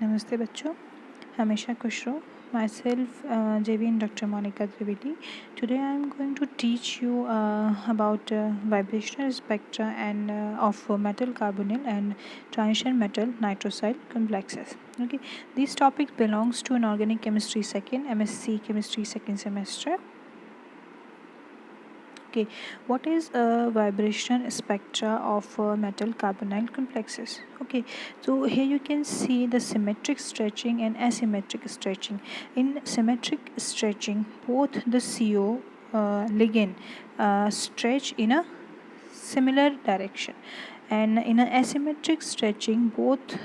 नमस्ते बच्चों, हमेशा खुश रहो। Myself, JV Dr. Monica Trivedi. Today I am going to teach you about vibrational spectra and of metal carbonyl and transition metal nitrosyl complexes. Okay, this topic belongs to an organic chemistry second MSc chemistry second semester. Okay, what is a vibration spectra of metal carbonyl complexes? Okay, so here you can see the symmetric stretching and asymmetric stretching. In symmetric stretching, both the CO ligand stretch in a similar direction, and in an asymmetric stretching, both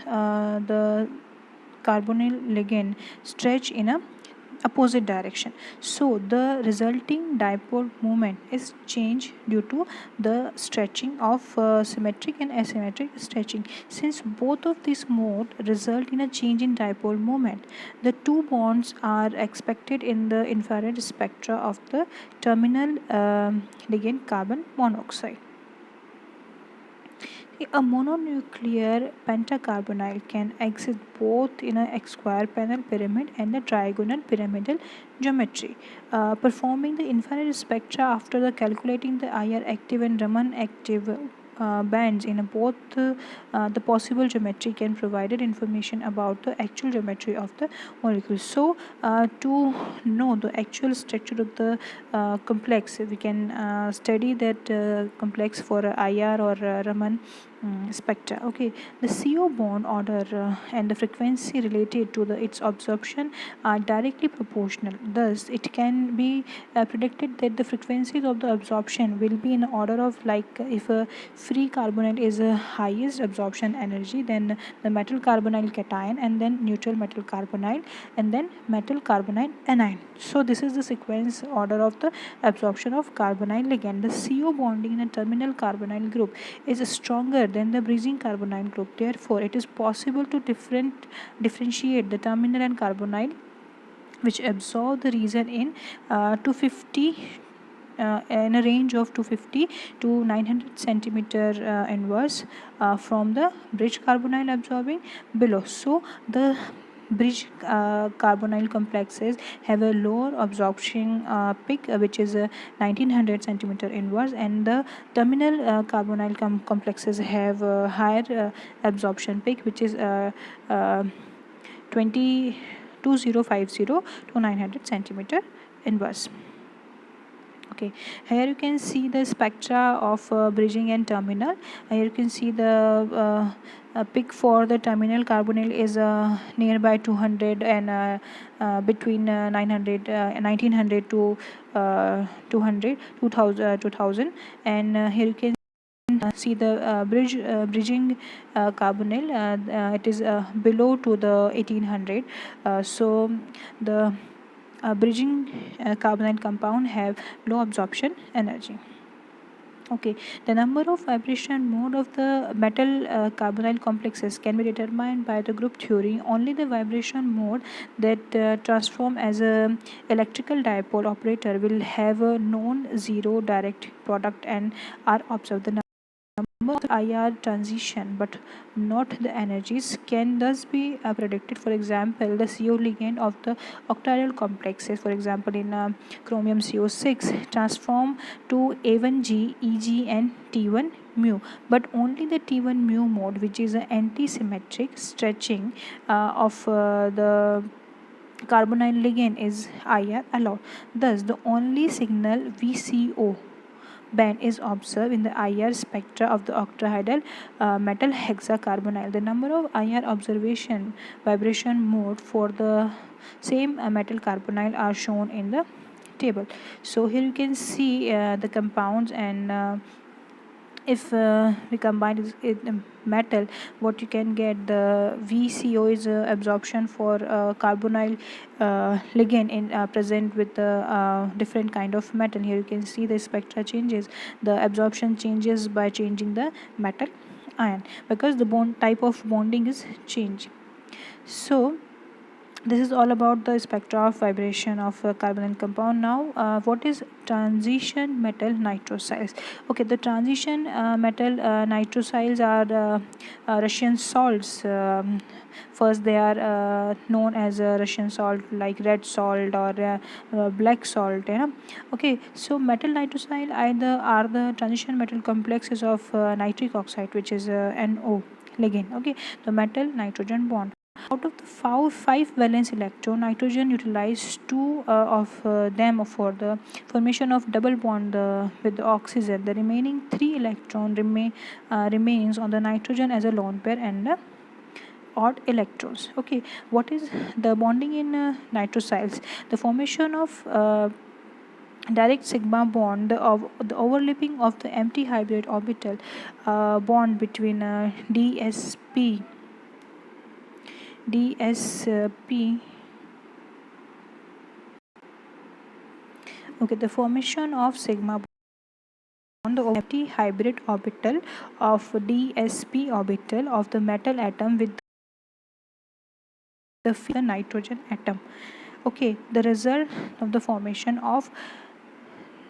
the carbonyl ligand stretch in a opposite direction. So the resulting dipole moment is changed due to the stretching of symmetric and asymmetric stretching. Since both of these modes result in a change in dipole moment, the two bonds are expected in the infrared spectra of the terminal ligand carbon monoxide. A mononuclear pentacarbonyl can exist both in a square panel pyramid and a trigonal pyramidal geometry. Performing the infrared spectra after the calculating the IR active and Raman active bands in both the possible geometry can provide information about the actual geometry of the molecule. So to know the actual structure of the complex, we can study that complex for IR or Raman spectra. Okay, the CO bond order and the frequency related to its absorption are directly proportional. Thus, it can be predicted that the frequencies of the absorption will be in order of, like, if a free carbonyl is a highest absorption energy, then the metal carbonyl cation, and then neutral metal carbonyl, and then metal carbonyl anion. So this is the sequence order of the absorption of carbonyl ligand. The CO bonding in a terminal carbonyl group is stronger than the bridging carbonyl group. Therefore, it is possible to differentiate the terminal and carbonyl which absorb the region in 250 in a range of 250 to 900 centimeter inverse from the bridge carbonyl absorbing below. So the bridge carbonyl complexes have a lower absorption peak which is 1900 centimeter inverse, and the terminal carbonyl complexes have a higher absorption peak which is 2050 to 900 centimeter inverse. Okay, here you can see the spectra of bridging and terminal. Here you can see the peak for the terminal carbonyl is nearby 200 and between 900 1900 to 200 2000, and here you can see the bridging carbonyl, it is below to the 1800. So the bridging carbonyl compound have low absorption energy. Okay, the number of vibration mode of the metal carbonyl complexes can be determined by the group theory. Only the vibration mode that transform as a electrical dipole operator will have a non-zero direct product and are observed. The number of IR transition but not the energies can thus be predicted. For example, the CO ligand of the octahedral complexes, for example in chromium CO6, transform to A1G, EG and T1 mu, but only the T1 mu mode, which is an anti-symmetric stretching of the carbonyl ligand, is IR allowed. Thus, the only signal VCO band is observed in the IR spectra of the octahedral metal hexacarbonyl. The number of IR observation vibration mode for the same metal carbonyl are shown in the table. So here you can see the compounds, and if we combine it metal, what you can get, the VCO is absorption for carbonyl ligand in present with the different kind of metal. Here you can see the spectra changes, the absorption changes by changing the metal ion because the bond type of bonding is changed. So This is all about the spectra of vibration of carbonyl compound. Now what is transition metal nitrosyls? Okay, the transition metal nitrosyls are Russian salts. First they are known as Russian salt, like red salt or black salt, you know. Okay, so metal nitrosyl either are the transition metal complexes of nitric oxide, which is NO ligand. Okay, the metal nitrogen bond. Out of the five valence electron, nitrogen utilizes two of them for the formation of double bond with the oxygen. The remaining three electron remains on the nitrogen as a lone pair and odd electrons. Okay, what is the bonding in nitrosyls? The formation of direct sigma bond, the overlapping of the empty hybrid orbital bond between DSP. Okay, the formation of sigma bond, the empty hybrid orbital of DSP orbital of the metal atom with the nitrogen atom. Okay, the result of the formation of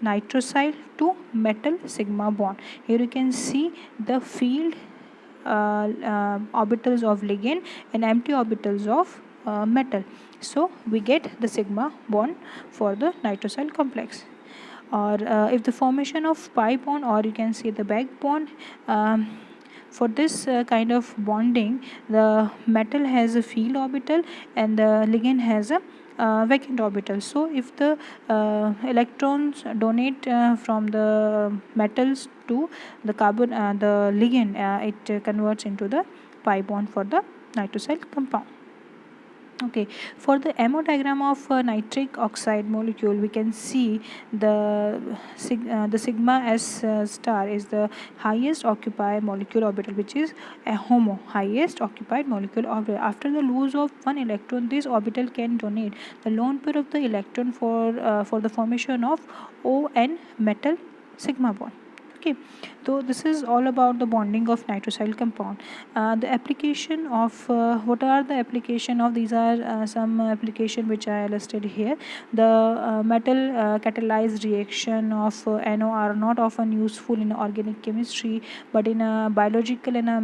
nitrosyl to metal sigma bond. Here you can see the field orbitals of ligand and empty orbitals of metal. So we get the sigma bond for the nitrosyl complex. Or if the formation of pi bond, or you can see the back bond, for this kind of bonding, the metal has a field orbital and the ligand has a vacant orbital. So if the electrons donate from the metals to the carbon, the ligand, it converts into the pi bond for the nitrosyl compound. Okay, for the MO diagram of nitric oxide molecule, we can see the sigma S star is the highest occupied molecule orbital, which is a HOMO, highest occupied molecule orbital. After the loss of one electron, this orbital can donate the lone pair of the electron for the formation of O and metal sigma bond. Okay, so this is all about the bonding of nitrosyl compound. The application of what are the application of these are some application which I listed here. The metal catalyzed reaction of NO are not often useful in organic chemistry, but in a biological and a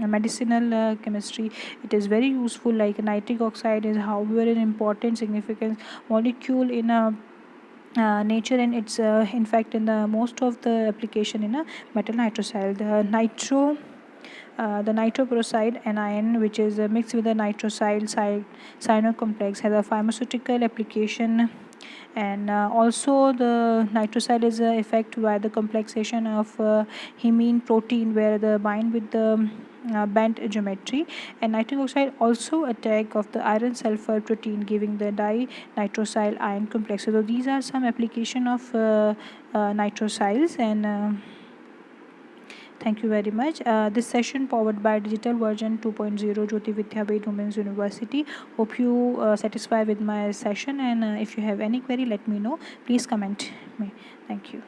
medicinal chemistry it is very useful. Like nitric oxide is however an important significant molecule in a nature, and it's in fact in the most of the application in a metal nitrosyl. The nitroprusside anion, which is mixed with the nitrosyl cyano complex, has a pharmaceutical application. And also the nitrosyl is affected by the complexation of hemine protein, where the bind with the band geometry. And nitric oxide also attack of the iron sulfur protein, giving the dinitrosyl ion complex. So these are some application of nitrosyls. And thank you very much. This session powered by digital version 2.0 Jyoti Vidyapeeth Women's University. Hope you satisfied with my session, and if you have any query, let me know. Please comment me. Thank you.